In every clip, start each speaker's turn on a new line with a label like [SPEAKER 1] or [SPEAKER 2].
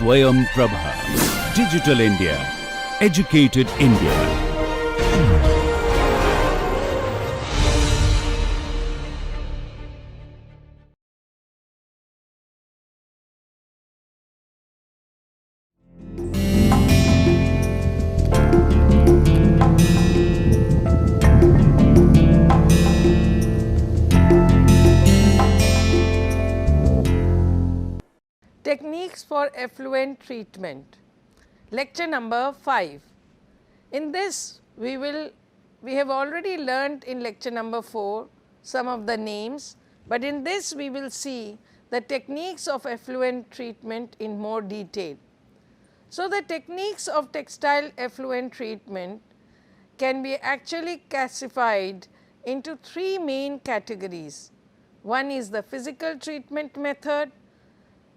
[SPEAKER 1] Swayam Prabha. Digital India. Educated India.
[SPEAKER 2] Techniques for effluent treatment. Lecture number 5. In this we have already learnt in lecture number 4 some of the names, but in this we will see the techniques of effluent treatment in more detail. So, the techniques of textile effluent treatment can be actually classified into 3 main categories. One is the physical treatment method,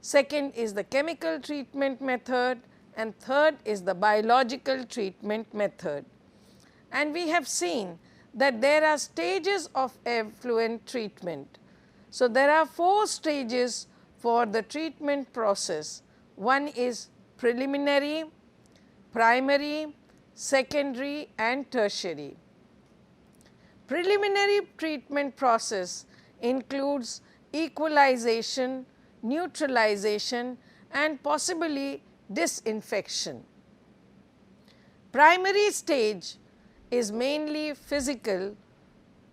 [SPEAKER 2] second is the chemical treatment method, and third is the biological treatment method. And we have seen that there are stages of effluent treatment. So, there are 4 stages for the treatment process. One is preliminary, primary, secondary and tertiary. Preliminary treatment process includes equalization, neutralization and possibly disinfection. Primary stage is mainly physical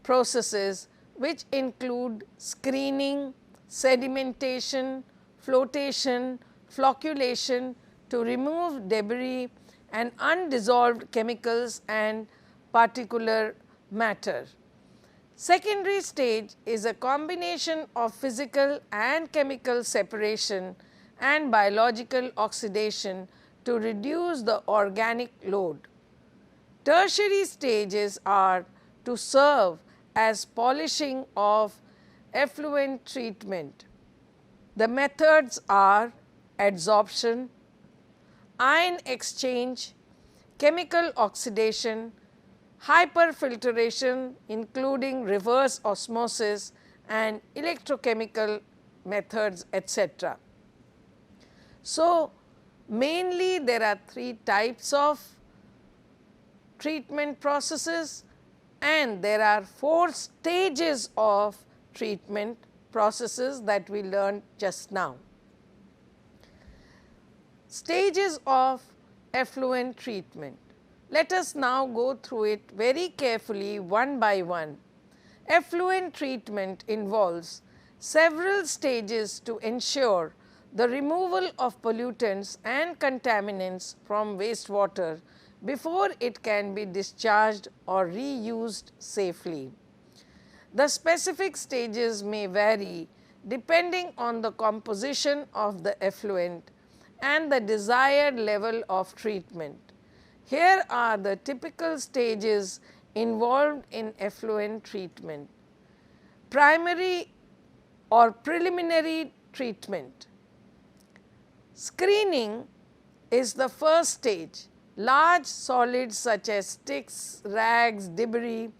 [SPEAKER 2] processes which include screening, sedimentation, flotation, flocculation to remove debris and undissolved chemicals and particular matter. Secondary stage is a combination of physical and chemical separation and biological oxidation to reduce the organic load. Tertiary stages are to serve as polishing of effluent treatment. The methods are adsorption, ion exchange, chemical oxidation, hyperfiltration including reverse osmosis and electrochemical methods, etc. So, mainly there are 3 types of treatment processes and there are 4 stages of treatment processes that we learned just now. Stages of effluent treatment. Let us now go through it very carefully one by one. Effluent treatment involves several stages to ensure the removal of pollutants and contaminants from wastewater before it can be discharged or reused safely. The specific stages may vary depending on the composition of the effluent and the desired level of treatment. Here are the typical stages involved in effluent treatment. Primary or preliminary treatment. Screening is the first stage. Large solids such as sticks, rags, debris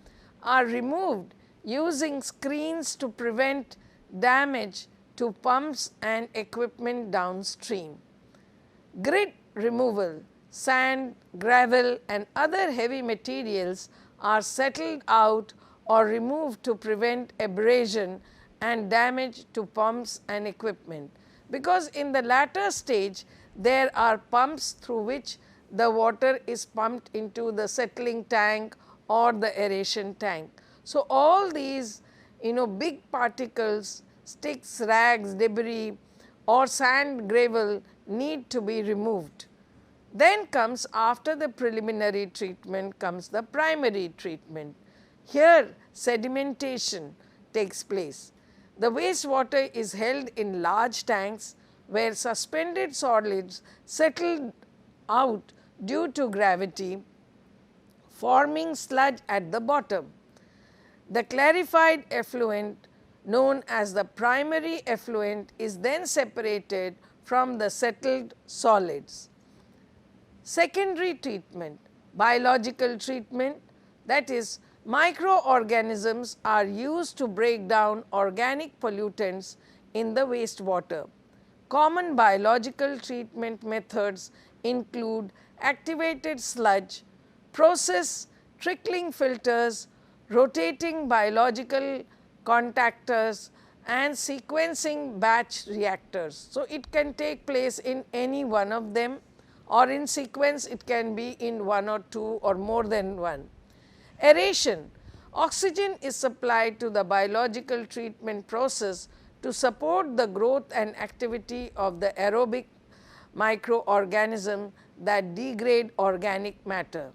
[SPEAKER 2] are removed using screens to prevent damage to pumps and equipment downstream. Grit removal. Sand, gravel and other heavy materials are settled out or removed to prevent abrasion and damage to pumps and equipment, because in the latter stage there are pumps through which the water is pumped into the settling tank or the aeration tank. So, all these big particles, sticks, rags, debris or sand, gravel need to be removed. Then comes, after the preliminary treatment comes the primary treatment. Here sedimentation takes place. The wastewater is held in large tanks where suspended solids settle out due to gravity, forming sludge at the bottom. The clarified effluent, known as the primary effluent, is then separated from the settled solids. Secondary treatment, biological treatment, that is, microorganisms are used to break down organic pollutants in the wastewater. Common biological treatment methods include activated sludge, process trickling filters, rotating biological contactors and sequencing batch reactors. So, it can take place in any one of them, or in sequence it can be in one or two or more than one. Aeration. Oxygen is supplied to the biological treatment process to support the growth and activity of the aerobic microorganism that degrade organic matter.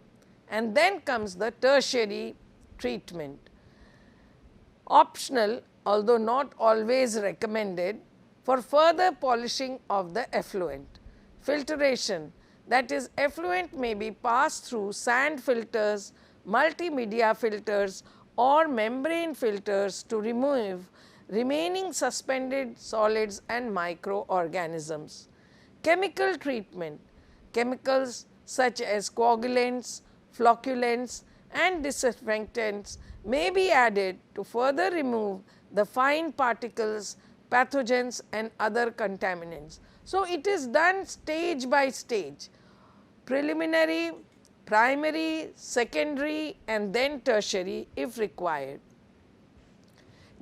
[SPEAKER 2] And then comes the tertiary treatment. Optional, although not always recommended, for further polishing of the effluent. Filtration, that is, effluent may be passed through sand filters, multimedia filters or membrane filters to remove remaining suspended solids and microorganisms. Chemical treatment. Chemicals such as coagulants, flocculants and disinfectants may be added to further remove the fine particles, pathogens and other contaminants. So, it is done stage by stage: preliminary, primary, secondary and then tertiary if required.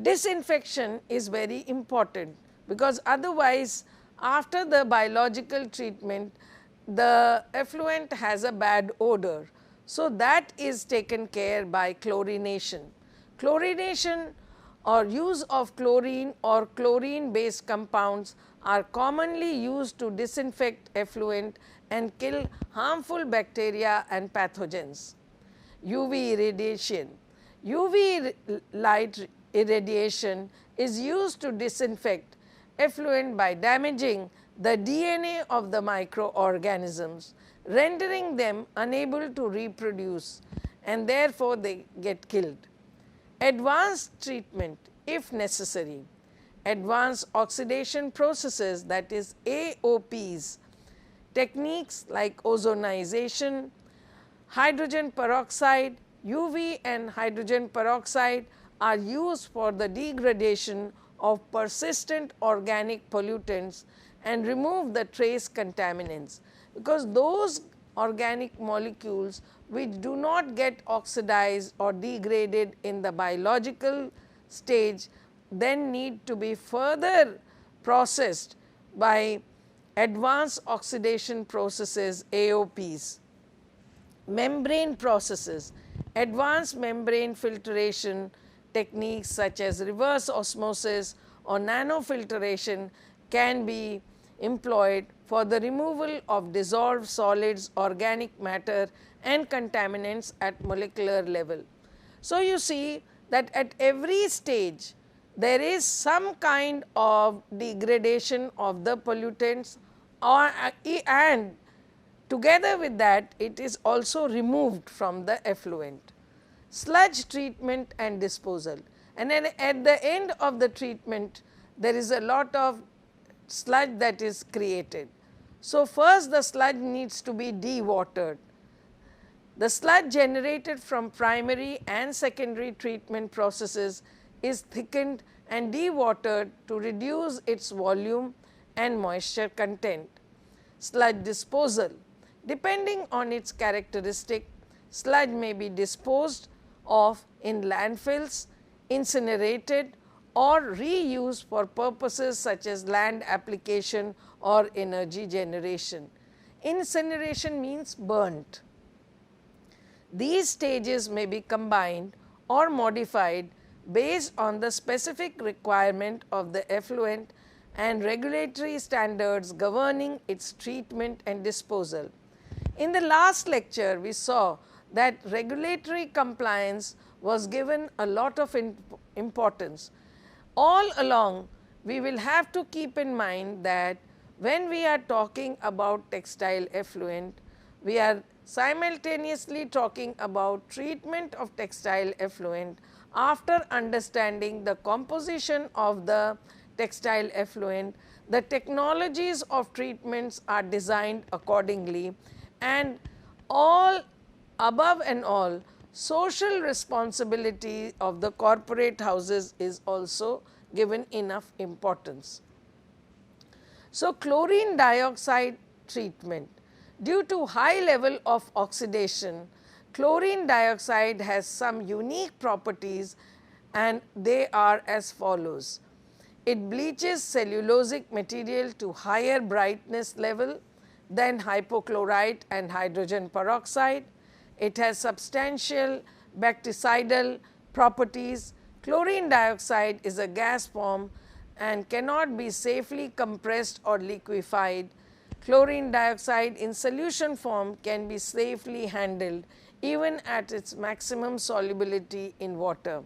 [SPEAKER 2] Disinfection is very important, because otherwise after the biological treatment the effluent has a bad odor. So, that is taken care by chlorination. Chlorination or use of chlorine or chlorine based compounds are commonly used to disinfect effluent and kill harmful bacteria and pathogens. UV irradiation. UV light irradiation is used to disinfect effluent by damaging the DNA of the microorganisms, rendering them unable to reproduce, and therefore they get killed. Advanced treatment if necessary. Advanced oxidation processes, that is AOPs, techniques like ozonization, hydrogen peroxide, UV and hydrogen peroxide are used for the degradation of persistent organic pollutants and remove the trace contaminants, because those organic molecules which do not get oxidized or degraded in the biological stage then need to be further processed by advanced oxidation processes, AOPs. Membrane processes. Advanced membrane filtration techniques such as reverse osmosis or nanofiltration can be employed for the removal of dissolved solids, organic matter and contaminants at molecular level. So, you see that at every stage there is some kind of degradation of the pollutants, and together with that it is also removed from the effluent. Sludge treatment and disposal, and then at the end of the treatment there is a lot of sludge that is created. So, first the sludge needs to be dewatered. The sludge generated from primary and secondary treatment processes is thickened and dewatered to reduce its volume and moisture content. Sludge disposal. Depending on its characteristic, sludge may be disposed of in landfills, incinerated or reused for purposes such as land application or energy generation. Incineration means burnt. These stages may be combined or modified based on the specific requirement of the effluent and regulatory standards governing its treatment and disposal. In the last lecture, we saw that regulatory compliance was given a lot of importance. All along, we will have to keep in mind that when we are talking about textile effluent, we are simultaneously talking about treatment of textile effluent after understanding the composition of the textile effluent. The technologies of treatments are designed accordingly, and all above and all, social responsibility of the corporate houses is also given enough importance. So, chlorine dioxide treatment. Due to high level of oxidation, chlorine dioxide has some unique properties, and they are as follows. It bleaches cellulosic material to higher brightness level than hypochlorite and hydrogen peroxide. It has substantial bactericidal properties. Chlorine dioxide is a gas form and cannot be safely compressed or liquefied. Chlorine dioxide in solution form can be safely handled even at its maximum solubility in water.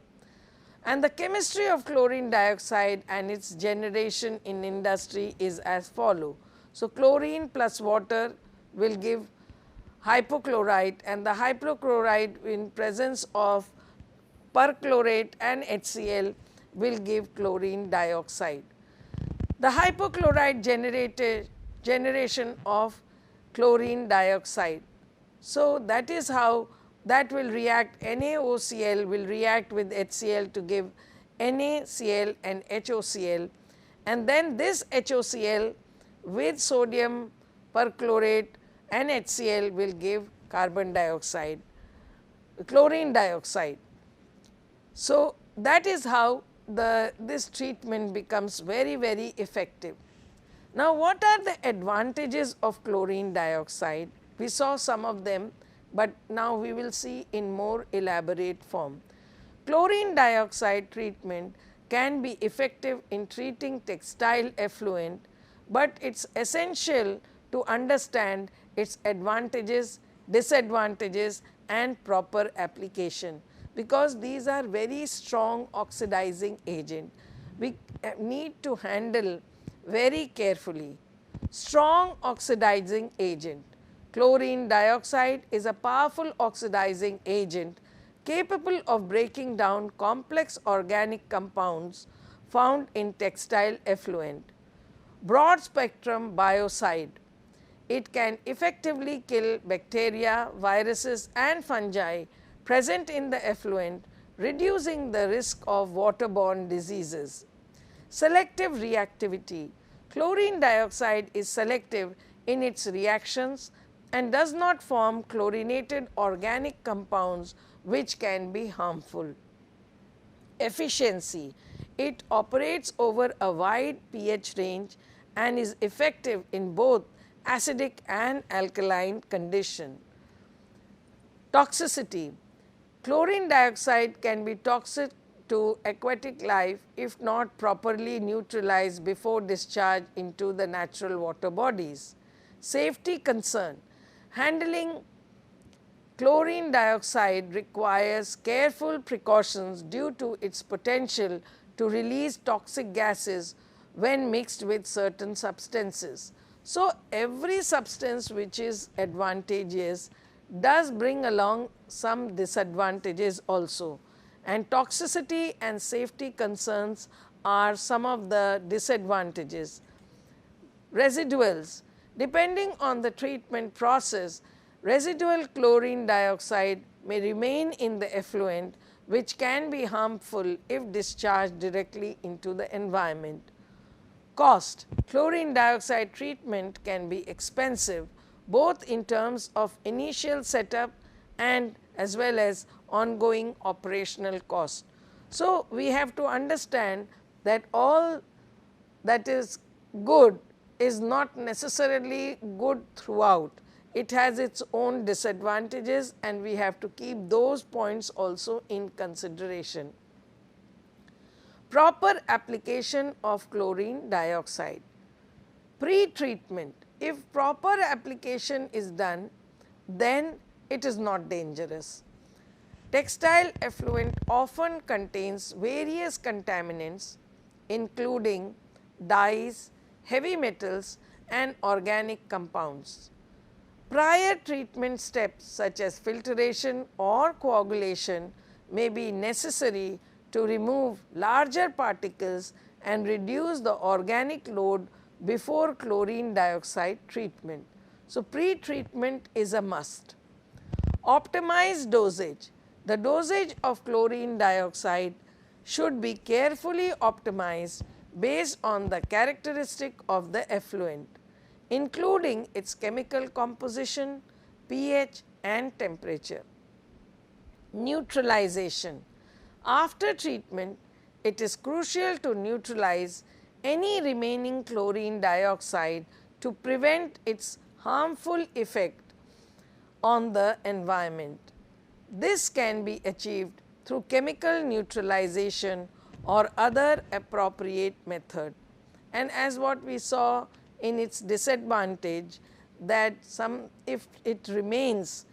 [SPEAKER 2] And the chemistry of chlorine dioxide and its generation in industry is as follow. So, chlorine plus water will give hypochlorite, and the hypochlorite in presence of perchlorate and HCl will give chlorine dioxide. The hypochlorite generation of chlorine dioxide. So, that is how that will react. NaOCl will react with HCl to give NaCl and HOCl, and then this HOCl with sodium perchlorate and HCl will give carbon dioxide, chlorine dioxide. So, that is how this treatment becomes very effective. Now, what are the advantages of chlorine dioxide? We saw some of them, but now we will see in more elaborate form. Chlorine dioxide treatment can be effective in treating textile effluent, but it is essential to understand its advantages, disadvantages and proper application, because these are very strong oxidizing agent. We need to handle very carefully. Strong oxidizing agent. Chlorine dioxide is a powerful oxidizing agent capable of breaking down complex organic compounds found in textile effluent. Broad spectrum biocide. It can effectively kill bacteria, viruses and fungi present in the effluent, reducing the risk of waterborne diseases. Selective reactivity. Chlorine dioxide is selective in its reactions and does not form chlorinated organic compounds which can be harmful. Efficiency. It operates over a wide pH range and is effective in both acidic and alkaline condition. Toxicity. Chlorine dioxide can be toxic to aquatic life if not properly neutralized before discharge into the natural water bodies. Safety concern. Handling chlorine dioxide requires careful precautions due to its potential to release toxic gases when mixed with certain substances. So, every substance which is advantageous does bring along some disadvantages also, and toxicity and safety concerns are some of the disadvantages. Residuals. Depending on the treatment process, residual chlorine dioxide may remain in the effluent, which can be harmful if discharged directly into the environment. Cost. Chlorine dioxide treatment can be expensive both in terms of initial setup and as well as ongoing operational cost. So, we have to understand that all that is good is not necessarily good throughout. It has its own disadvantages and we have to keep those points also in consideration. Proper application of chlorine dioxide. Pre-treatment. If proper application is done, then it is not dangerous. Textile effluent often contains various contaminants including dyes, heavy metals and organic compounds. Prior treatment steps such as filtration or coagulation may be necessary to remove larger particles and reduce the organic load before chlorine dioxide treatment. So, pre-treatment is a must. Optimized dosage. The dosage of chlorine dioxide should be carefully optimized based on the characteristic of the effluent, including its chemical composition, pH and temperature. Neutralization. After treatment, it is crucial to neutralize any remaining chlorine dioxide to prevent its harmful effect on the environment. This can be achieved through chemical neutralization or other appropriate method. And as what we saw in its disadvantage, that if it remains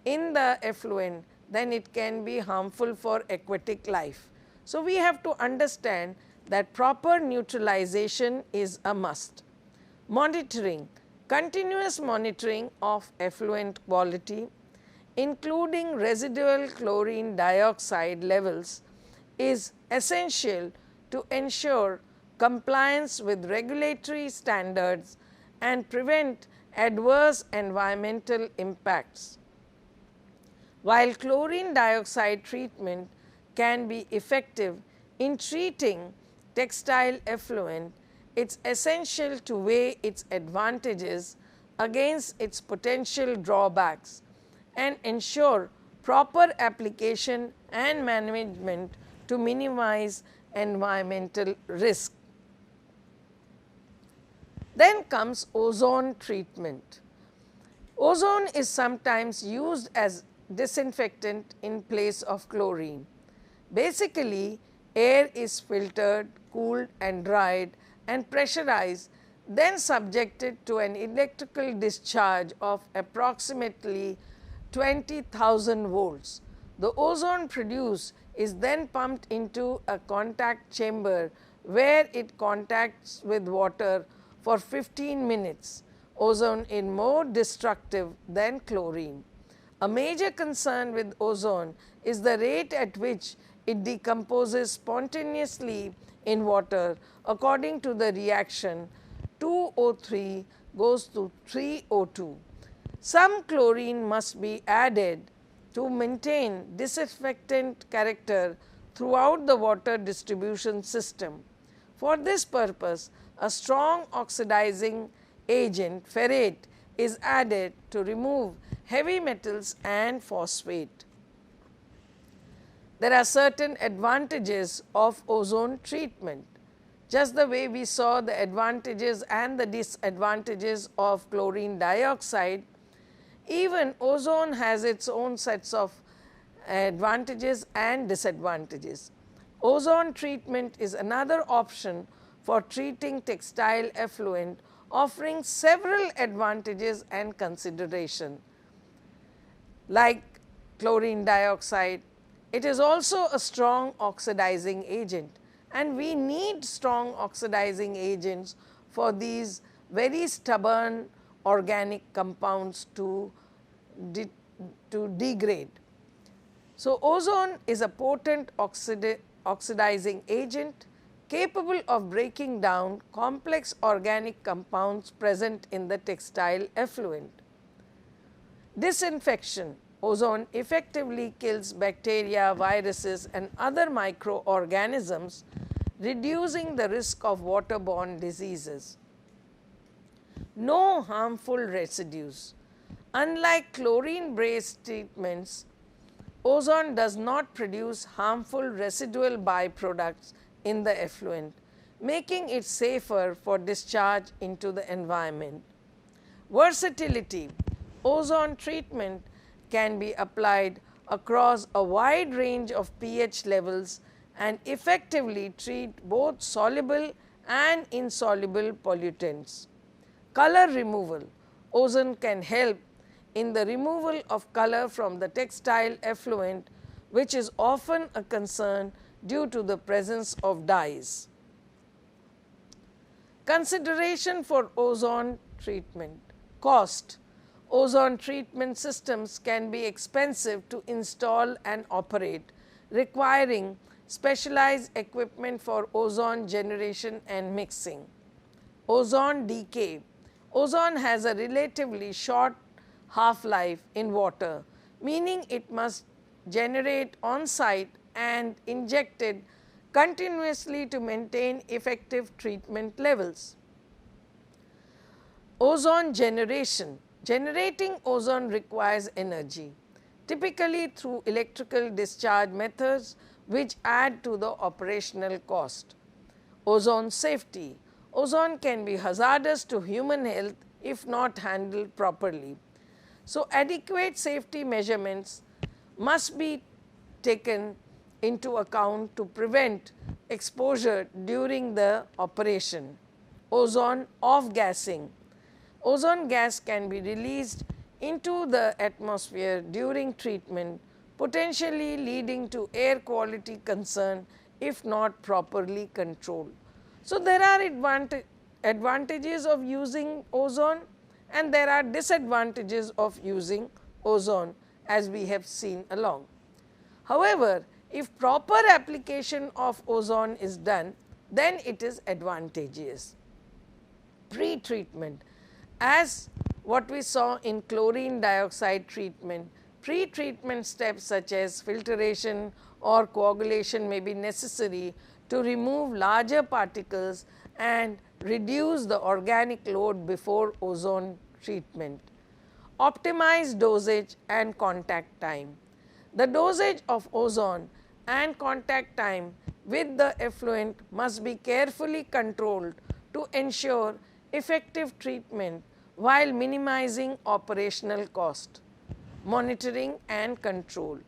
[SPEAKER 2] in the effluent, then it can be harmful for aquatic life. So, we have to understand that proper neutralization is a must. Monitoring. Continuous monitoring of effluent quality, including residual chlorine dioxide levels, is essential to ensure compliance with regulatory standards and prevent adverse environmental impacts. While chlorine dioxide treatment can be effective in treating textile effluent, it is essential to weigh its advantages against its potential drawbacks and ensure proper application and management to minimize environmental risk. Then comes ozone treatment. Ozone is sometimes used as disinfectant in place of chlorine. Basically, air is filtered, cooled and dried and pressurized, then subjected to an electrical discharge of approximately 20,000 volts. The ozone produced is then pumped into a contact chamber where it contacts with water for 15 minutes. Ozone is more destructive than chlorine. A major concern with ozone is the rate at which it decomposes spontaneously in water. According to the reaction, 2O3 goes to 3O2. Some chlorine must be added to maintain disinfectant character throughout the water distribution system. For this purpose, a strong oxidizing agent, ferrate, is added to remove heavy metals and phosphate. There are certain advantages of ozone treatment. Just the way we saw the advantages and the disadvantages of chlorine dioxide, even ozone has its own sets of advantages and disadvantages. Ozone treatment is another option for treating textile effluent, offering several advantages and consideration. Like chlorine dioxide, it is also a strong oxidizing agent, and we need strong oxidizing agents for these very stubborn organic compounds to degrade. So, ozone is a potent oxidizing agent capable of breaking down complex organic compounds present in the textile effluent. Disinfection. Ozone effectively kills bacteria, viruses and other microorganisms, reducing the risk of waterborne diseases. No harmful residues. Unlike chlorine-based treatments, ozone does not produce harmful residual byproducts in the effluent, making it safer for discharge into the environment. Versatility. Ozone treatment can be applied across a wide range of pH levels and effectively treat both soluble and insoluble pollutants. Color removal. Ozone can help in the removal of color from the textile effluent, which is often a concern due to the presence of dyes. Consideration for ozone treatment. Cost. Ozone treatment systems can be expensive to install and operate, requiring specialized equipment for ozone generation and mixing. Ozone decay. Ozone has a relatively short half-life in water, meaning it must generate on-site and injected continuously to maintain effective treatment levels. Ozone generation. Generating ozone requires energy, typically through electrical discharge methods which add to the operational cost. Ozone safety. Ozone can be hazardous to human health if not handled properly. So, adequate safety measurements must be taken into account to prevent exposure during the operation. Ozone off-gassing. Ozone gas can be released into the atmosphere during treatment, potentially leading to air quality concern if not properly controlled. So, there are advantages of using ozone and there are disadvantages of using ozone, as we have seen along. However, if proper application of ozone is done, then it is advantageous. Pre-treatment. As what we saw in chlorine dioxide treatment, pre-treatment steps such as filtration or coagulation may be necessary to remove larger particles and reduce the organic load before ozone treatment. Optimize dosage and contact time. The dosage of ozone and contact time with the effluent must be carefully controlled to ensure effective treatment while minimizing operational cost. Monitoring and control.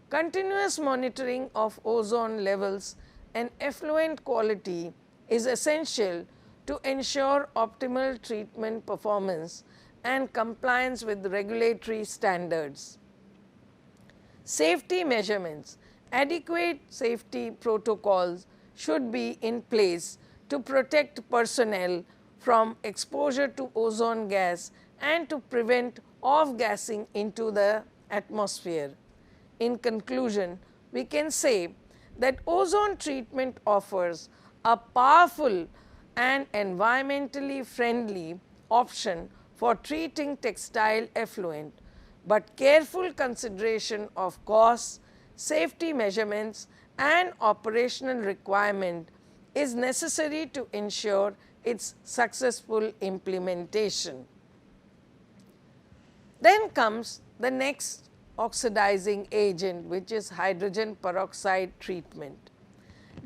[SPEAKER 2] Continuous monitoring of ozone levels and effluent quality is essential to ensure optimal treatment performance and compliance with regulatory standards. Safety measurements. Adequate safety protocols should be in place to protect personnel from exposure to ozone gas and to prevent off-gassing into the atmosphere. In conclusion, we can say that ozone treatment offers a powerful and environmentally friendly option for treating textile effluent, but careful consideration of costs, safety measurements and operational requirement is necessary to ensure its successful implementation. Then comes the next oxidizing agent, which is hydrogen peroxide treatment.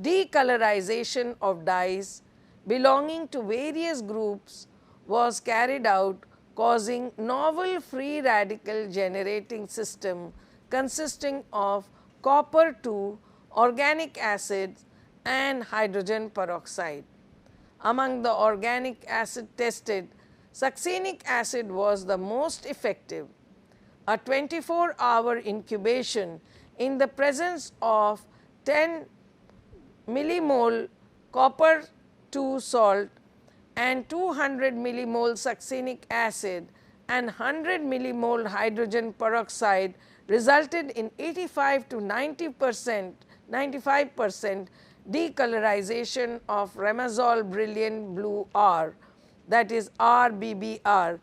[SPEAKER 2] Decolorization of dyes belonging to various groups was carried out, causing novel free radical generating system consisting of copper 2, organic acid and hydrogen peroxide. Among the organic acid tested, succinic acid was the most effective. A 24-hour incubation in the presence of 10 millimole copper 2 salt and 200 millimole succinic acid and 100 millimole hydrogen peroxide resulted in 85 to 95% decolorization of Ramazol brilliant blue R, that is RBBR,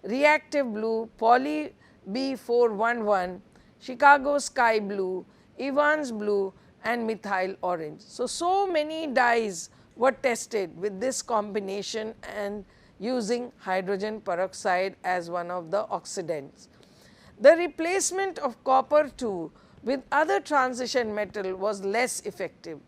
[SPEAKER 2] reactive blue, poly B411, Chicago sky blue, Evans blue and methyl orange. So many dyes were tested with this combination and using hydrogen peroxide as one of the oxidants. The replacement of copper 2 with other transition metal was less effective,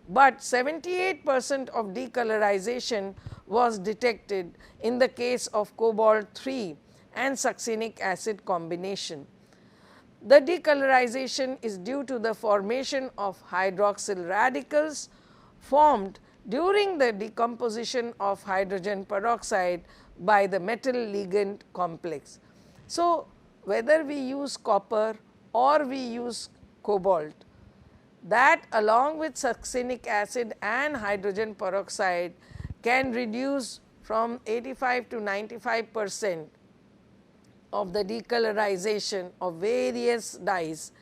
[SPEAKER 2] but 78% of decolorization was detected in the case of cobalt 3 and succinic acid combination. The decolorization is due to the formation of hydroxyl radicals formed during the decomposition of hydrogen peroxide by the metal ligand complex. So, whether we use copper or we use cobalt, that along with succinic acid and hydrogen peroxide can reduce from 85 to 95% of the decolorization of various dyes.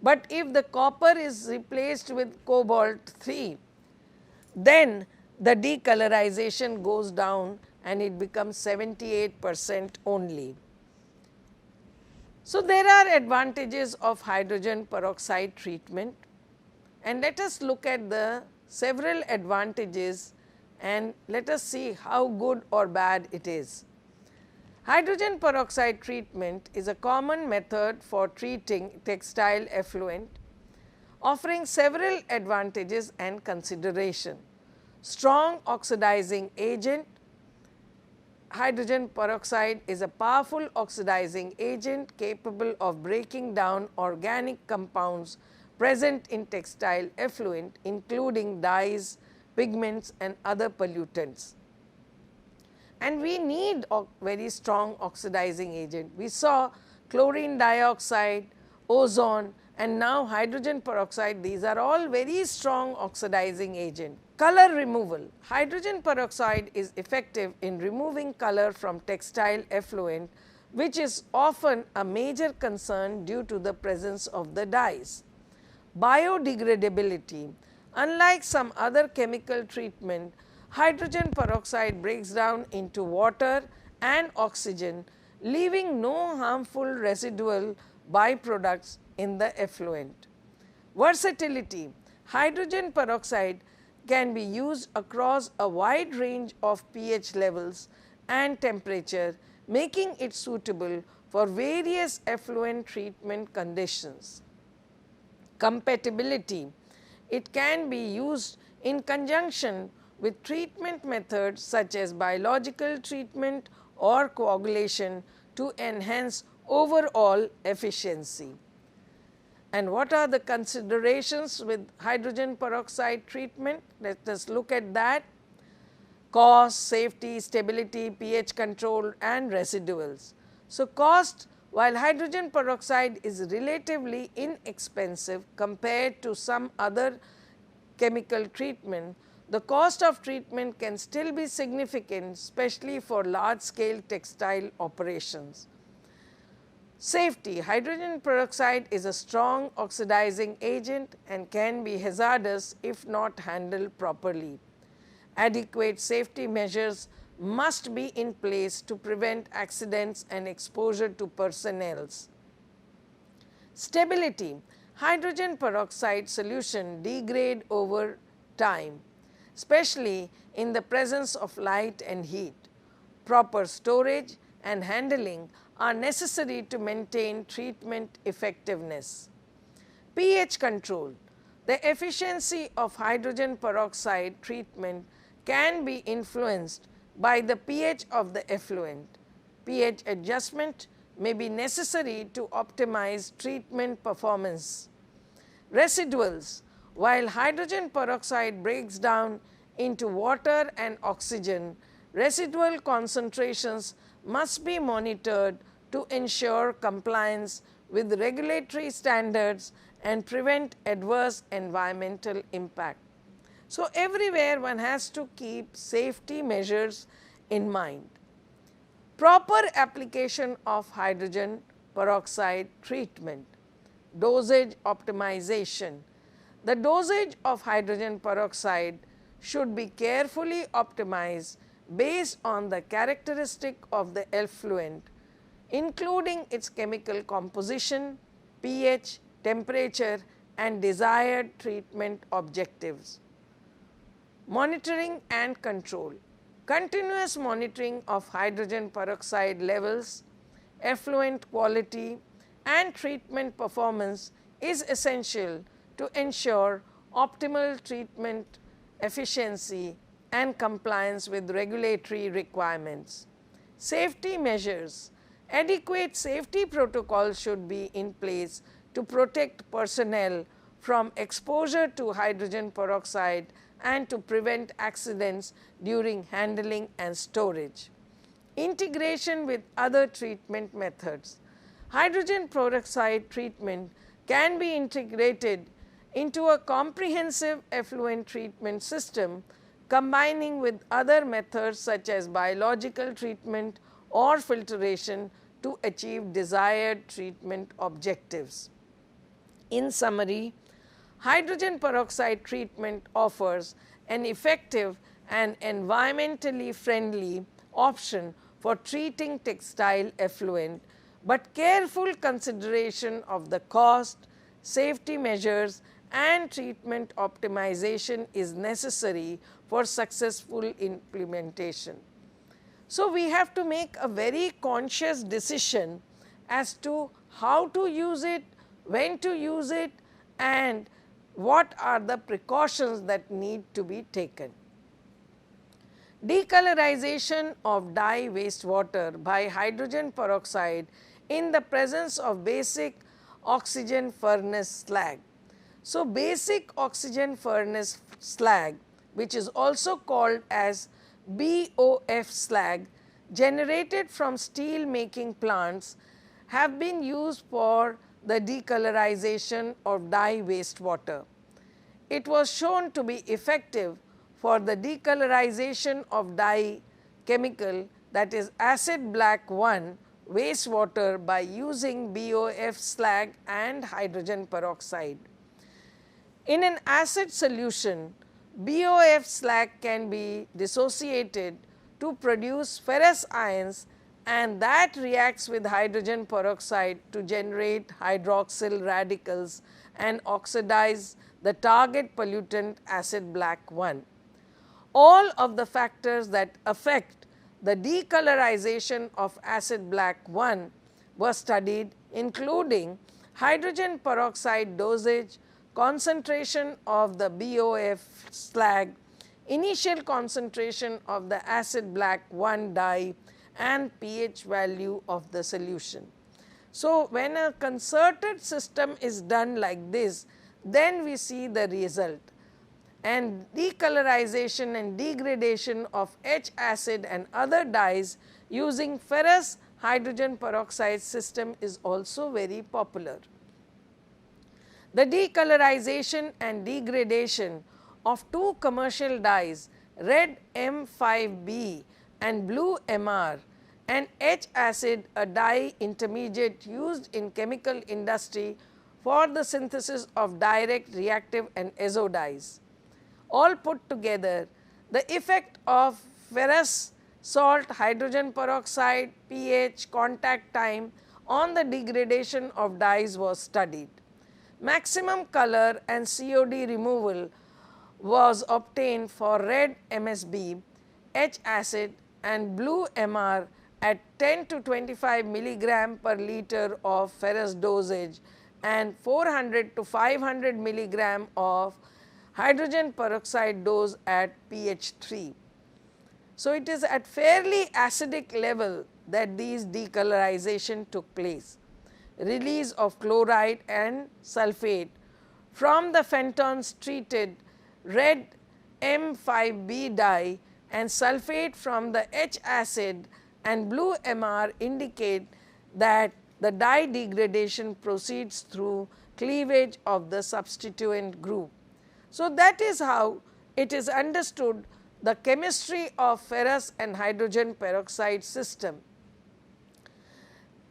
[SPEAKER 2] But if the copper is replaced with cobalt 3, then the decolorization goes down and it becomes 78% only. So, there are advantages of hydrogen peroxide treatment and let us look at the several advantages and let us see how good or bad it is. Hydrogen peroxide treatment is a common method for treating textile effluent, offering several advantages and consideration. Strong oxidizing agent. Hydrogen peroxide is a powerful oxidizing agent capable of breaking down organic compounds present in textile effluent, including dyes, pigments and other pollutants. And we need a very strong oxidizing agent. We saw chlorine dioxide, ozone and now hydrogen peroxide. These are all very strong oxidizing agents. Color removal. Hydrogen peroxide is effective in removing color from textile effluent, which is often a major concern due to the presence of the dyes. Biodegradability. Unlike some other chemical treatment, hydrogen peroxide breaks down into water and oxygen, leaving no harmful residual byproducts in the effluent. Versatility. Hydrogen peroxide can be used across a wide range of pH levels and temperature, making it suitable for various effluent treatment conditions. Compatibility. It can be used in conjunction with treatment methods such as biological treatment or coagulation to enhance overall efficiency. And what are the considerations with hydrogen peroxide treatment? Let us look at that. Cost, safety, stability, pH control and residuals. So, cost, while hydrogen peroxide is relatively inexpensive compared to some other chemical treatment, the cost of treatment can still be significant, especially for large scale textile operations. Safety. Hydrogen peroxide is a strong oxidizing agent and can be hazardous if not handled properly. Adequate safety measures must be in place to prevent accidents and exposure to personnel. Stability. Hydrogen peroxide solution degrade over time, especially in the presence of light and heat. Proper storage and handling are necessary to maintain treatment effectiveness. pH control. The efficiency of hydrogen peroxide treatment can be influenced by the pH of the effluent. pH adjustment may be necessary to optimize treatment performance. Residuals. While hydrogen peroxide breaks down into water and oxygen, residual concentrations must be monitored to ensure compliance with regulatory standards and prevent adverse environmental impact. So, everywhere one has to keep safety measures in mind. Proper application of hydrogen peroxide treatment. Dosage optimization. The dosage of hydrogen peroxide should be carefully optimized based on the characteristic of the effluent, including its chemical composition, pH, temperature and desired treatment objectives. Monitoring and control. Continuous monitoring of hydrogen peroxide levels, effluent quality and treatment performance is essential to ensure optimal treatment efficiency and compliance with regulatory requirements. Safety measures. Adequate safety protocols should be in place to protect personnel from exposure to hydrogen peroxide and to prevent accidents during handling and storage. Integration with other treatment methods. Hydrogen peroxide treatment can be integrated into a comprehensive effluent treatment system, combining with other methods such as biological treatment or filtration to achieve desired treatment objectives. In summary, hydrogen peroxide treatment offers an effective and environmentally friendly option for treating textile effluent, but careful consideration of the cost, safety measures and treatment optimization is necessary for successful implementation. So, we have to make a very conscious decision as to how to use it, when to use it, and what are the precautions that need to be taken. Decolorization of dye wastewater by hydrogen peroxide in the presence of basic oxygen furnace slag. So, basic oxygen furnace slag, which is also called as BOF slag, generated from steel making plants, have been used for the decolorization of dye wastewater. It was shown to be effective for the decolorization of dye chemical, that is acid black 1 wastewater, by using BOF slag and hydrogen peroxide. In an acid solution, BOF slag can be dissociated to produce ferrous ions, and that reacts with hydrogen peroxide to generate hydroxyl radicals and oxidize the target pollutant acid black 1. All of the factors that affect the decolorization of acid black 1 were studied, including hydrogen peroxide dosage, concentration of the BOF slag, initial concentration of the acid black 1 dye, and pH value of the solution. So, when a concerted system is done like this, then we see the result, and decolorization and degradation of H acid and other dyes using ferrous hydrogen peroxide system is also very popular. The decolorization and degradation of two commercial dyes, red M5B and blue MR, and H acid, a dye intermediate used in chemical industry for the synthesis of direct reactive and azo dyes. All put together, the effect of ferrous salt, hydrogen peroxide, pH, contact time on the degradation of dyes was studied. Maximum color and COD removal was obtained for red MSB, H acid and blue MR at 10 to 25 milligram per liter of ferrous dosage and 400 to 500 milligram of hydrogen peroxide dose at pH 3. So, it is at fairly acidic level that these decolorization took place. Release of chloride and sulphate from the phentons treated red M5B dye and sulphate from the H acid and blue MR indicate that the dye degradation proceeds through cleavage of the substituent group. So, that is how it is understood the chemistry of ferrous and hydrogen peroxide system.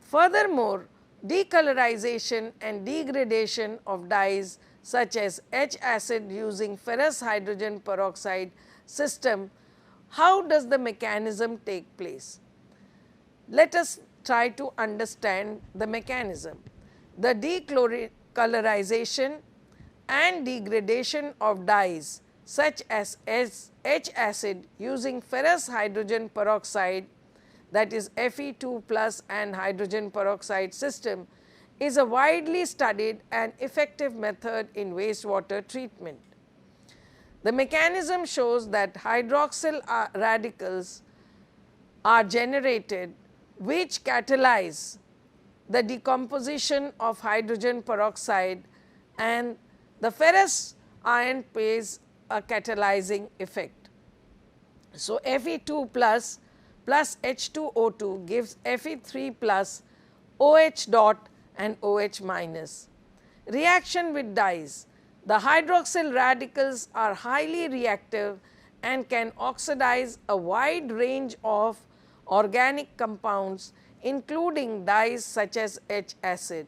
[SPEAKER 2] Furthermore, decolorization and degradation of dyes such as H acid using ferrous hydrogen peroxide system, how does the mechanism take place? Let us try to understand the mechanism. The decolorization and degradation of dyes such as H acid using ferrous hydrogen peroxide, that is Fe2 plus and hydrogen peroxide system, is a widely studied and effective method in wastewater treatment. The mechanism shows that hydroxyl radicals are generated which catalyze the decomposition of hydrogen peroxide, and the ferrous ion plays a catalyzing effect. So, Fe2 plus H2O2 gives Fe3 plus OH dot and OH minus. Reaction with dyes. The hydroxyl radicals are highly reactive and can oxidize a wide range of organic compounds, including dyes such as H acid.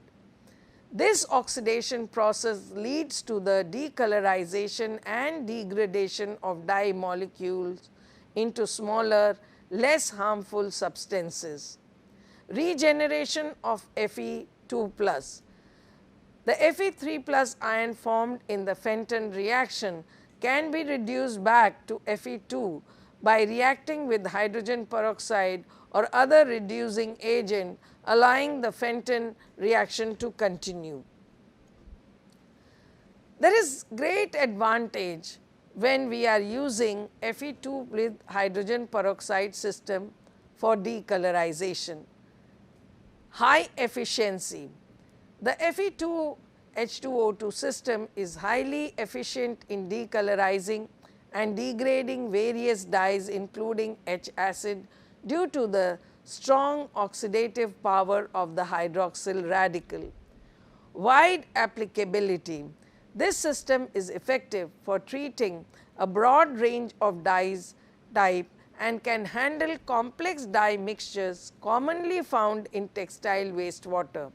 [SPEAKER 2] This oxidation process leads to the decolorization and degradation of dye molecules into smaller, less harmful substances. Regeneration of Fe2 plus. The Fe3 plus ion formed in the Fenton reaction can be reduced back to Fe2 by reacting with hydrogen peroxide or other reducing agent, allowing the Fenton reaction to continue. There is great advantage when we are using Fe2 with hydrogen peroxide system for decolorization. High efficiency. The Fe2 H2O2 system is highly efficient in decolorizing and degrading various dyes including H acid due to the strong oxidative power of the hydroxyl radical. Wide applicability. This system is effective for treating a broad range of dyes type and can handle complex dye mixtures commonly found in textile wastewater.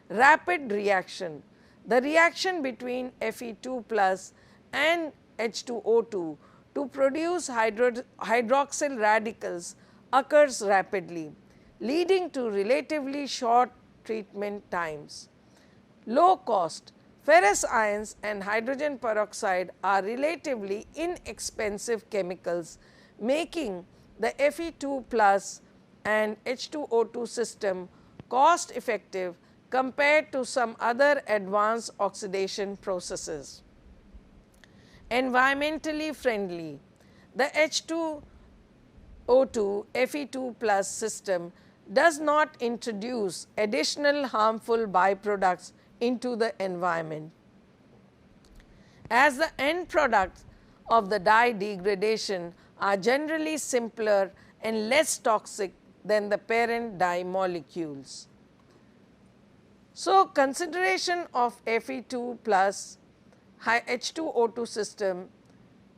[SPEAKER 2] Rapid reaction. The reaction between Fe2 plus and H2O2 to produce hydroxyl radicals occurs rapidly, leading to relatively short treatment times. Low cost. Ferrous ions and hydrogen peroxide are relatively inexpensive chemicals, making the Fe2 plus and H2O2 system cost effective compared to some other advanced oxidation processes. Environmentally friendly. The H2O2 Fe2 plus system does not introduce additional harmful byproducts into the environment, as the end products of the dye degradation are generally simpler and less toxic than the parent dye molecules. So, consideration of Fe2 plus H2O2 system,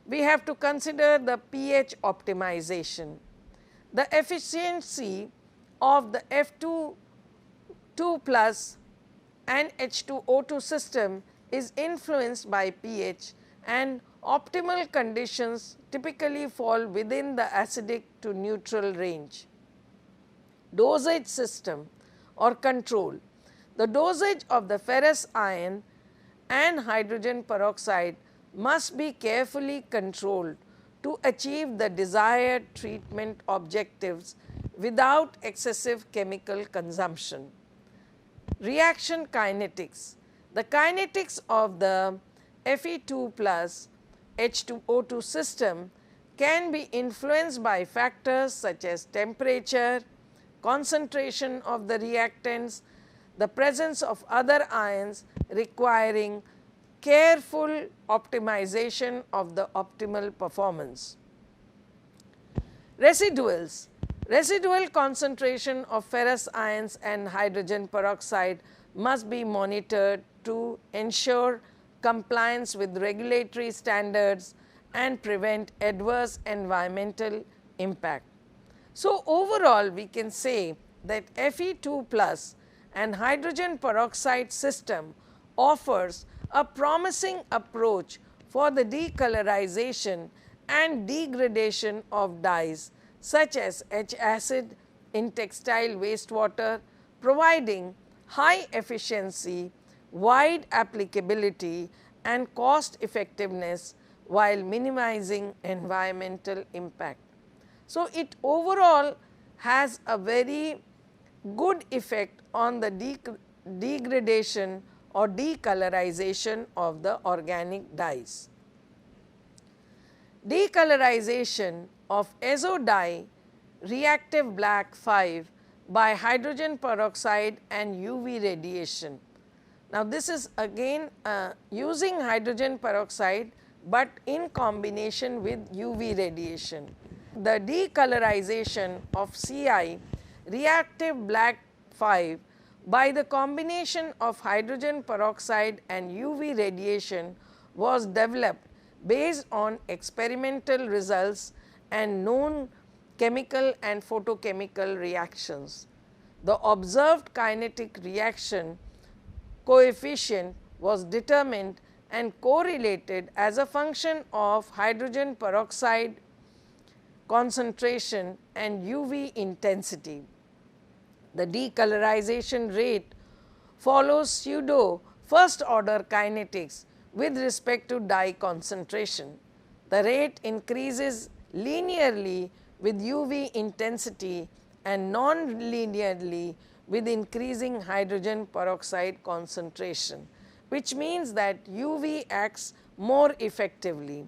[SPEAKER 2] we have to consider the pH optimization. The efficiency of the F2 plus and H2O2 system is influenced by pH, and optimal conditions typically fall within the acidic to neutral range. Dosage system or control. The dosage of the ferrous ion and hydrogen peroxide must be carefully controlled to achieve the desired treatment objectives without excessive chemical consumption. Reaction kinetics. The kinetics of the Fe2 plus H2O2 system can be influenced by factors such as temperature, concentration of the reactants, the presence of other ions, requiring careful optimization of the optimal performance. Residuals. Residual concentration of ferrous ions and hydrogen peroxide must be monitored to ensure compliance with regulatory standards and prevent adverse environmental impact. So, overall we can say that Fe2 plus and hydrogen peroxide system offers a promising approach for the decolorization and degradation of dyes such as H acid in textile wastewater, providing high efficiency, wide applicability and cost effectiveness while minimizing environmental impact. So, it overall has a very good effect on the degradation or decolorization of the organic dyes. Decolorization of azo dye reactive black 5 by hydrogen peroxide and UV radiation. Now, this is again using hydrogen peroxide, but in combination with UV radiation. The decolorization of Ci reactive black 5 by the combination of hydrogen peroxide and UV radiation was developed based on experimental results and known chemical and photochemical reactions. The observed kinetic reaction coefficient was determined and correlated as a function of hydrogen peroxide concentration and UV intensity. The decolorization rate follows pseudo first order kinetics with respect to dye concentration. The rate increases linearly with UV intensity and non-linearly with increasing hydrogen peroxide concentration, which means that UV acts more effectively.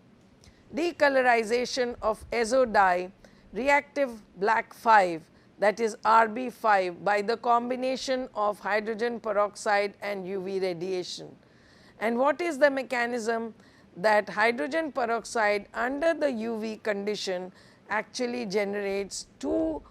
[SPEAKER 2] Decolorization of azo dye reactive black 5, that is RB5, by the combination of hydrogen peroxide and UV radiation. And what is the mechanism? That hydrogen peroxide under the UV condition actually generates 2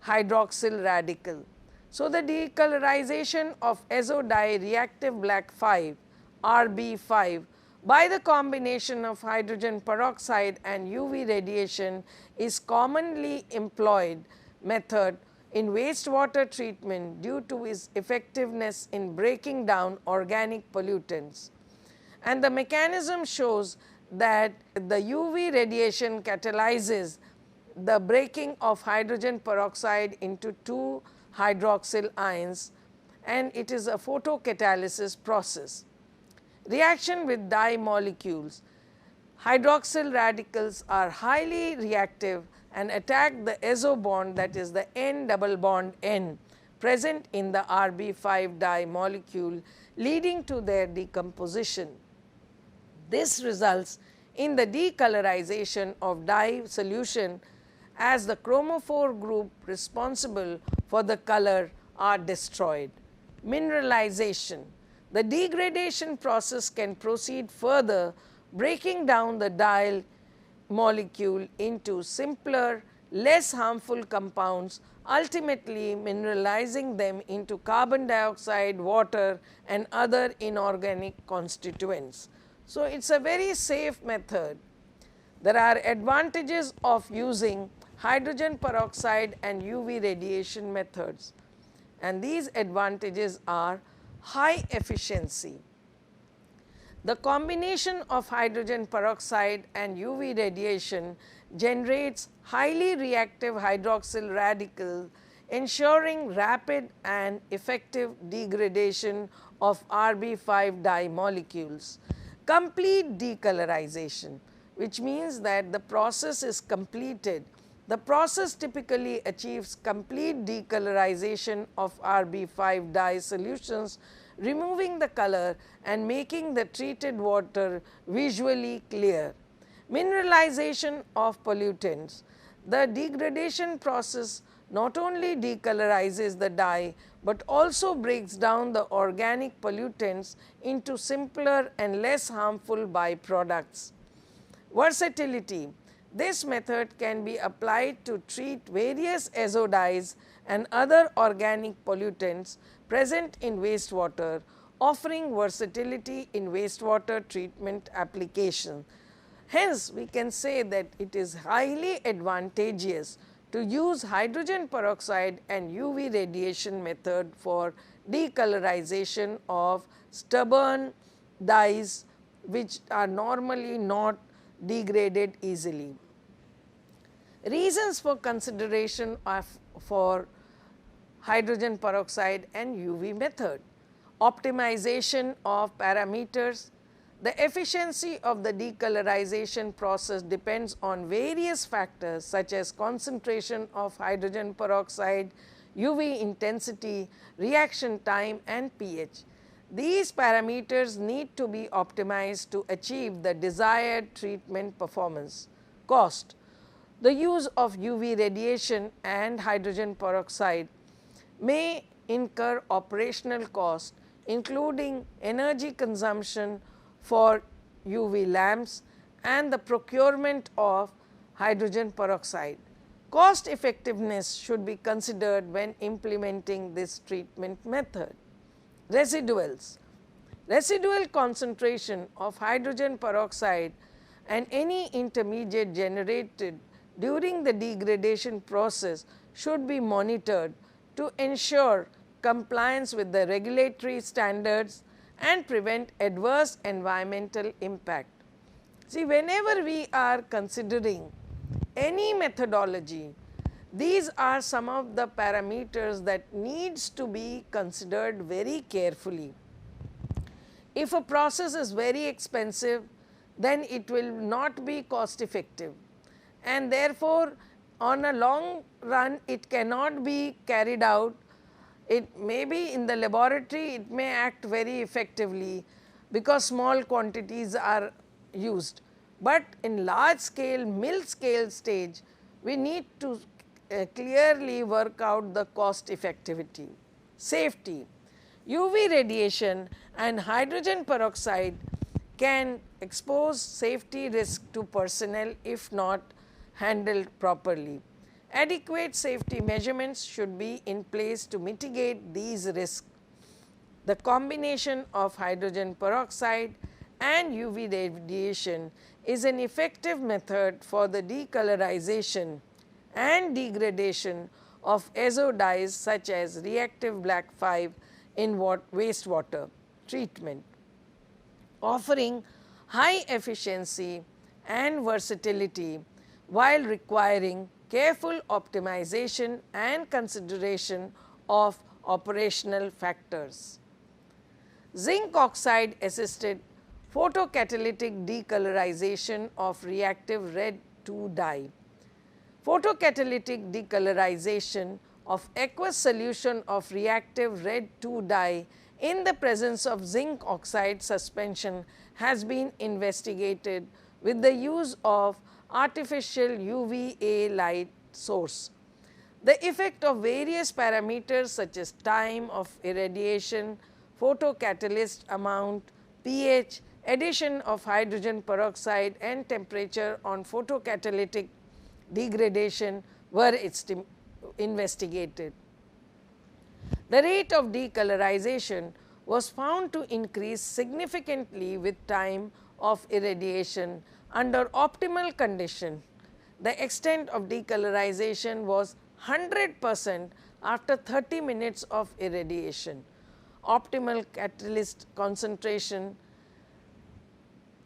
[SPEAKER 2] hydroxyl radical. So, the decolorization of azo dye reactive black 5 RB5 by the combination of hydrogen peroxide and UV radiation is commonly employed method in wastewater treatment due to its effectiveness in breaking down organic pollutants. And the mechanism shows that the UV radiation catalyzes the breaking of hydrogen peroxide into 2 hydroxyl ions, and it is a photocatalysis process. Reaction with dye molecules. Hydroxyl radicals are highly reactive and attack the azo bond, that is the N double bond N present in the RB5 dye molecule, leading to their decomposition. This results in the decolorization of dye solution as the chromophore group responsible for the color are destroyed. Mineralization. The degradation process can proceed further, breaking down the dye molecule into simpler, less harmful compounds, ultimately mineralizing them into carbon dioxide, water and other inorganic constituents. So, it is a very safe method. There are advantages of using hydrogen peroxide and UV radiation methods, and these advantages are high efficiency. The combination of hydrogen peroxide and UV radiation generates highly reactive hydroxyl radical, ensuring rapid and effective degradation of RB5 dye molecules. Complete decolorization, which means that the process is completed. The process typically achieves complete decolorization of RB5 dye solutions, removing the color and making the treated water visually clear. Mineralization of pollutants. The degradation process not only decolorizes the dye, but also breaks down the organic pollutants into simpler and less harmful byproducts. Versatility. This method can be applied to treat various azo dyes and other organic pollutants present in wastewater, offering versatility in wastewater treatment application. Hence, we can say that it is highly advantageous to use hydrogen peroxide and UV radiation method for decolorization of stubborn dyes which are normally not degraded easily. Reasons for consideration for hydrogen peroxide and UV method. Optimization of parameters. The efficiency of the decolorization process depends on various factors such as concentration of hydrogen peroxide, UV intensity, reaction time and pH. These parameters need to be optimized to achieve the desired treatment performance. Cost. The use of UV radiation and hydrogen peroxide may incur operational cost, including energy consumption for UV lamps and the procurement of hydrogen peroxide. Cost effectiveness should be considered when implementing this treatment method. Residuals. Residual concentration of hydrogen peroxide and any intermediate generated during the degradation process should be monitored to ensure compliance with the regulatory standards and prevent adverse environmental impact. See, whenever we are considering any methodology, these are some of the parameters that needs to be considered very carefully. If a process is very expensive, then it will not be cost effective, and therefore, on a long run it cannot be carried out. It may be in the laboratory, it may act very effectively because small quantities are used, but in large scale, mill scale stage, we need to clearly work out the cost effectivity. Safety. UV radiation and hydrogen peroxide can expose safety risk to personnel if not handled properly. Adequate safety measurements should be in place to mitigate these risks. The combination of hydrogen peroxide and UV radiation is an effective method for the decolorization and degradation of azo dyes such as reactive black 5 in wastewater treatment, offering high efficiency and versatility while requiring careful optimization and consideration of operational factors. Zinc oxide assisted photocatalytic decolorization of reactive red 2 dye. Photocatalytic decolorization of aqueous solution of reactive red 2 dye in the presence of zinc oxide suspension has been investigated with the use of artificial UVA light source. The effect of various parameters such as time of irradiation, photocatalyst amount, pH, addition of hydrogen peroxide and temperature on photocatalytic degradation were investigated. The rate of decolorization was found to increase significantly with time of irradiation under optimal condition. The extent of decolorization was 100% after 30 minutes of irradiation. Optimal catalyst concentration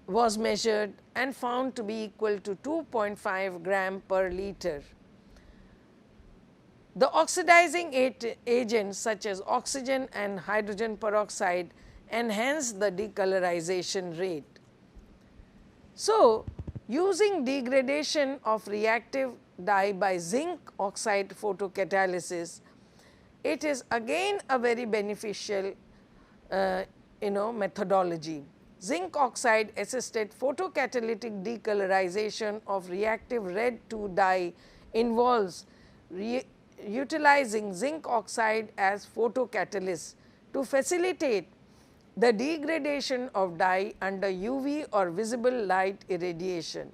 [SPEAKER 2] was measured and found to be equal to 2.5 gram per liter. The oxidizing agents such as oxygen and hydrogen peroxide enhance the decolorization rate. So, using degradation of reactive dye by zinc oxide photocatalysis, it is again a very beneficial methodology. Zinc oxide assisted photocatalytic decolorization of reactive red 2 dye involves utilizing zinc oxide as photocatalyst to facilitate the degradation of dye under UV or visible light irradiation.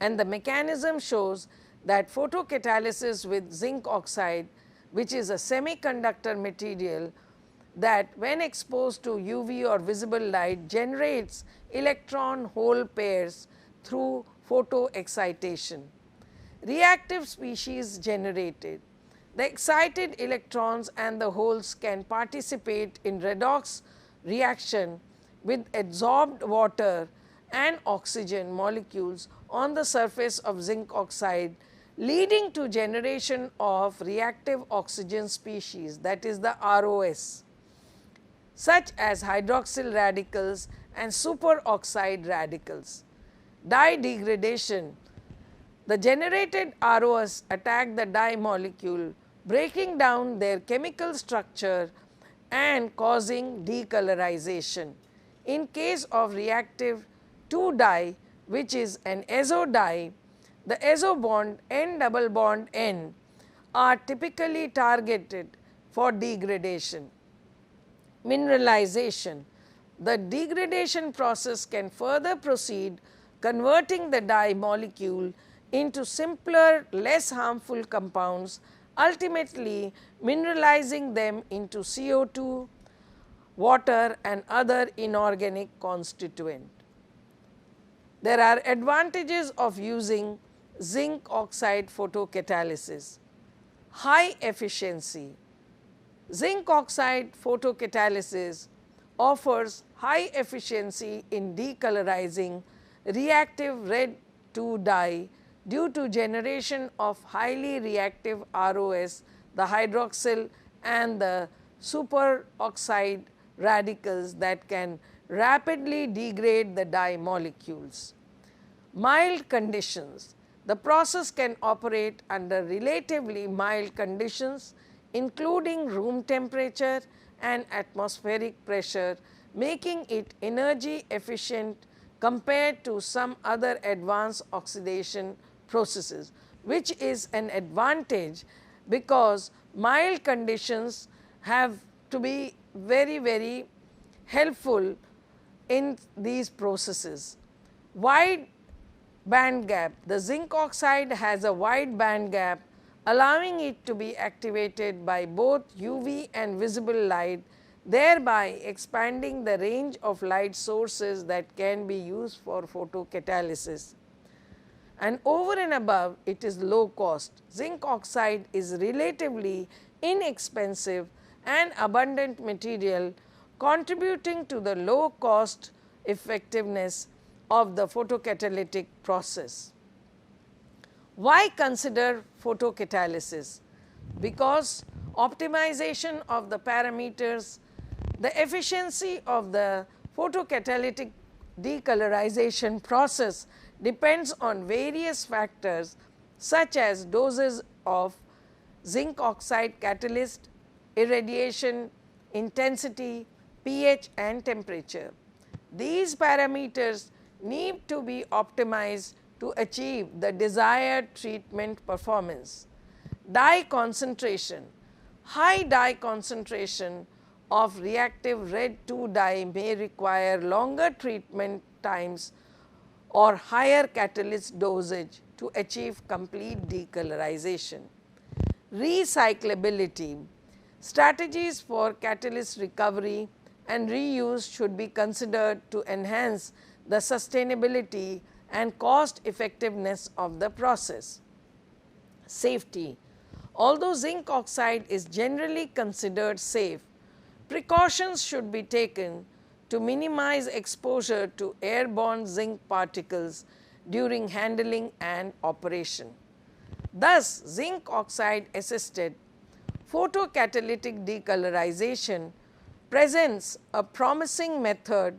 [SPEAKER 2] And the mechanism shows that photocatalysis with zinc oxide, which is a semiconductor material that when exposed to UV or visible light generates electron hole pairs through photoexcitation. Reactive species generated. The excited electrons and the holes can participate in redox reaction with adsorbed water and oxygen molecules on the surface of zinc oxide, leading to generation of reactive oxygen species, that is the ROS, such as hydroxyl radicals and superoxide radicals. Dye degradation. The generated ROS attack the dye molecule, breaking down their chemical structure and causing decolorization. In case of reactive 2 dye, which is an azo dye, the azo bond N double bond N are typically targeted for degradation. Mineralization. The degradation process can further proceed, converting the dye molecule into simpler, less harmful compounds, ultimately mineralizing them into CO2, water and other inorganic constituent. There are advantages of using zinc oxide photocatalysis. High efficiency. Zinc oxide photocatalysis offers high efficiency in decolorizing reactive red 2 dye due to generation of highly reactive ROS, the hydroxyl and the superoxide radicals that can rapidly degrade the dye molecules. Mild conditions. The process can operate under relatively mild conditions, including room temperature and atmospheric pressure, making it energy efficient compared to some other advanced oxidation processes, which is an advantage because mild conditions have to be very helpful in these processes. Wide band gap. The zinc oxide has a wide band gap, allowing it to be activated by both UV and visible light, thereby expanding the range of light sources that can be used for photocatalysis. And over and above, it is low cost. Zinc oxide is relatively inexpensive and abundant material, contributing to the low cost effectiveness of the photocatalytic process. Why consider photocatalysis? Because optimization of the parameters, the efficiency of the photocatalytic decolorization process depends on various factors such as doses of zinc oxide catalyst, irradiation, intensity, pH and temperature. These parameters need to be optimized to achieve the desired treatment performance. Dye concentration. High dye concentration of reactive red 2 dye may require longer treatment times or higher catalyst dosage to achieve complete decolorization. Recyclability. Strategies for catalyst recovery and reuse should be considered to enhance the sustainability and cost effectiveness of the process. Safety. Although zinc oxide is generally considered safe, precautions should be taken to minimize exposure to airborne zinc particles during handling and operation. Thus, zinc oxide assisted photocatalytic decolorization presents a promising method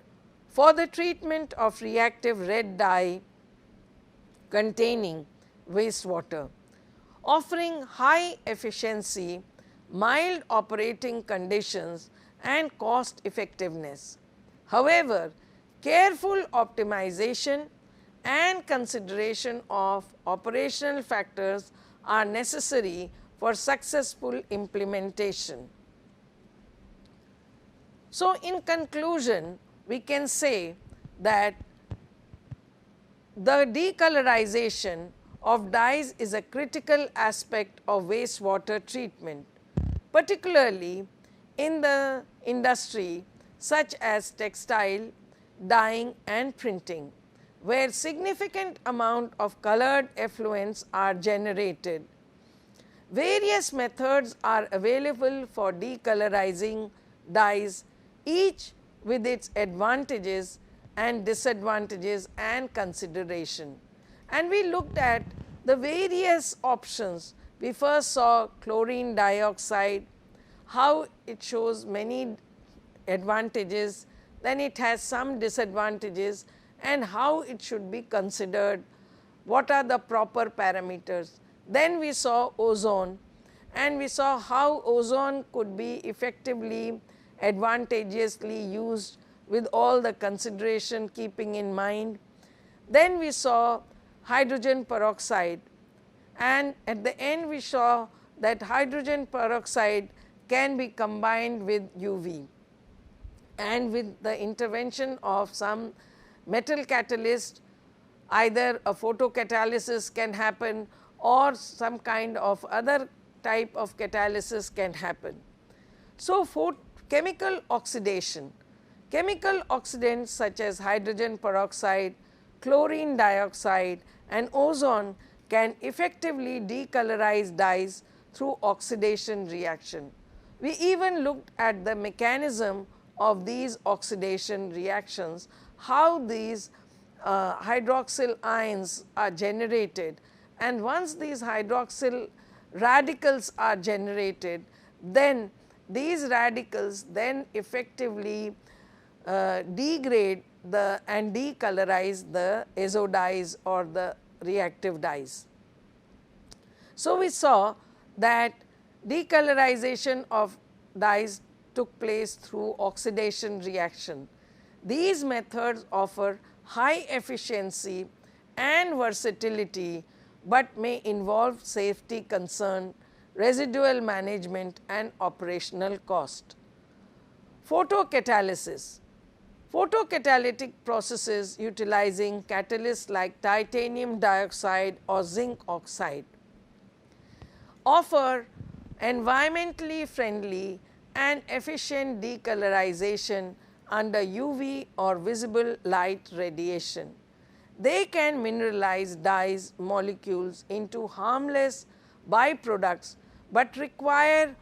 [SPEAKER 2] for the treatment of reactive red dye containing wastewater, offering high efficiency, mild operating conditions and cost effectiveness. However, careful optimization and consideration of operational factors are necessary for successful implementation. So, in conclusion, we can say that the decolorization of dyes is a critical aspect of wastewater treatment, particularly in the industry such as textile, dyeing and printing, where significant amount of colored effluents are generated. Various methods are available for decolorizing dyes, each with its advantages and disadvantages and consideration. And we looked at the various options. We first saw chlorine dioxide, how it shows many advantages, then it has some disadvantages, and how it should be considered, what are the proper parameters. Then we saw ozone, and we saw how ozone could be effectively advantageously used with all the consideration keeping in mind. Then we saw hydrogen peroxide, and at the end we saw that hydrogen peroxide can be combined with UV, and with the intervention of some metal catalyst, either a photocatalysis can happen or some kind of other type of catalysis can happen. So, chemical oxidation. Chemical oxidants such as hydrogen peroxide, chlorine dioxide and ozone can effectively decolorize dyes through oxidation reaction. We even looked at the mechanism of these oxidation reactions, how these hydroxyl ions are generated, and once these hydroxyl radicals are generated, then these radicals then effectively degrade and decolorize the azo dyes or the reactive dyes. So, we saw that decolorization of dyes took place through oxidation reaction. These methods offer high efficiency and versatility, but may involve safety concern, residual management and operational cost. Photocatalysis. Photocatalytic processes utilizing catalysts like titanium dioxide or zinc oxide offer environmentally friendly and efficient decolorization under UV or visible light radiation. They can mineralize dyes molecules into harmless byproducts, but require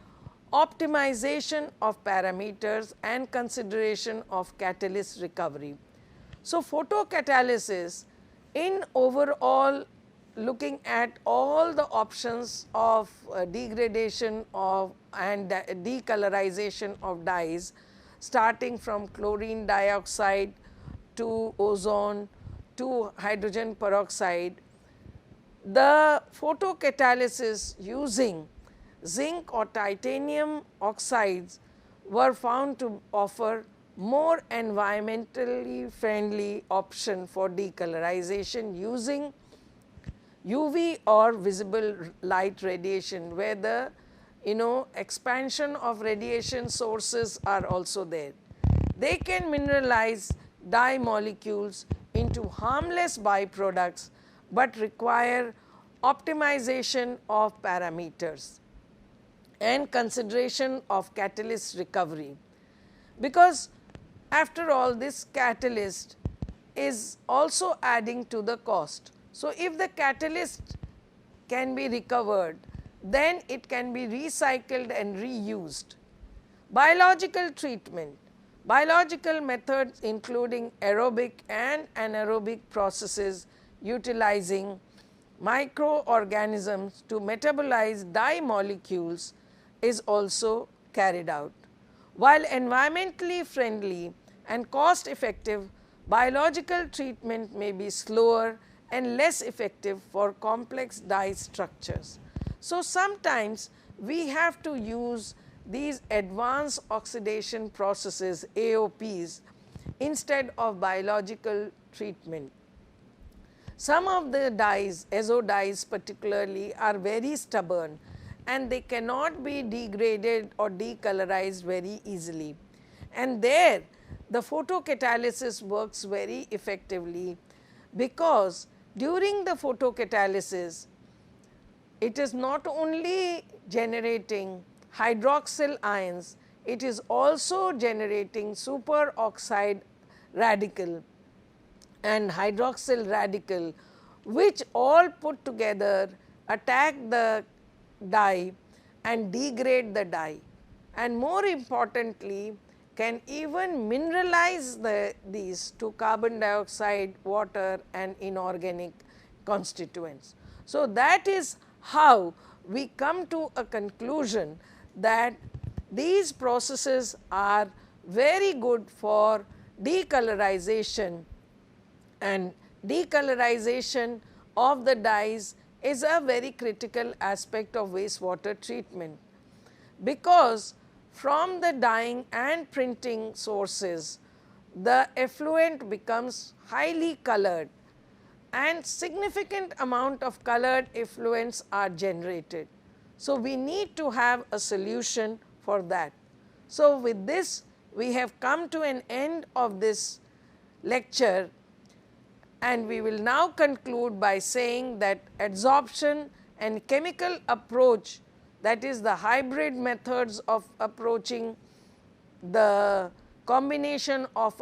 [SPEAKER 2] optimization of parameters and consideration of catalyst recovery. So, photocatalysis in overall looking at all the options of degradation of and decolorization of dyes, starting from chlorine dioxide to ozone to hydrogen peroxide, the photocatalysis using zinc or titanium oxides were found to offer more environmentally friendly option for decolorization using UV or visible light radiation, where the expansion of radiation sources are also there. They can mineralize dye molecules into harmless byproducts, but require optimization of parameters and consideration of catalyst recovery, because after all this catalyst is also adding to the cost. So, if the catalyst can be recovered, then it can be recycled and reused. Biological treatment. Biological methods including aerobic and anaerobic processes utilizing microorganisms to metabolize dye molecules is also carried out. While environmentally friendly and cost effective, biological treatment may be slower and less effective for complex dye structures. So, sometimes we have to use these advanced oxidation processes, AOPs, instead of biological treatment. Some of the dyes, azo dyes particularly, are very stubborn and they cannot be degraded or decolorized very easily, and there the photocatalysis works very effectively, because during the photocatalysis it is not only generating hydroxyl ions, it is also generating superoxide radical and hydroxyl radical, which all put together attack the dye and degrade the dye, and more importantly can even mineralize these to carbon dioxide, water and inorganic constituents. So, that is how we come to a conclusion that these processes are very good for decolorization, and decolorization of the dyes is a very critical aspect of wastewater treatment, because from the dyeing and printing sources the effluent becomes highly colored and significant amount of colored effluents are generated. So, we need to have a solution for that. So, with this we have come to an end of this lecture, and we will now conclude by saying that adsorption and chemical approach, that is the hybrid methods of approaching the combination of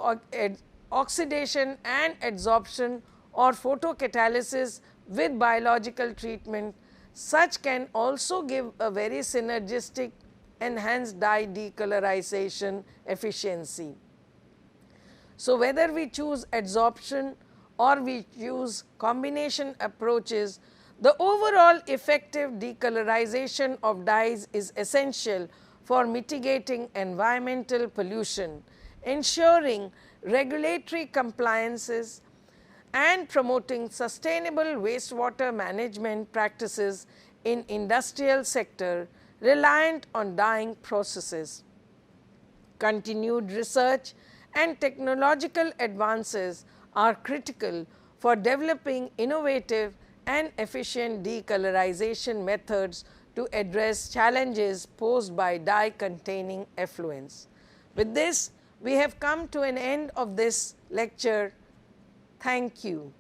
[SPEAKER 2] oxidation and adsorption or photocatalysis with biological treatment, such can also give a very synergistic enhanced dye decolorization efficiency. So, whether we choose adsorption or we use combination approaches, the overall effective decolorization of dyes is essential for mitigating environmental pollution, ensuring regulatory compliances, and promoting sustainable wastewater management practices in industrial sector reliant on dyeing processes. Continued research and technological advances are critical for developing innovative and efficient decolorization methods to address challenges posed by dye containing effluents. With this, we have come to an end of this lecture. Thank you.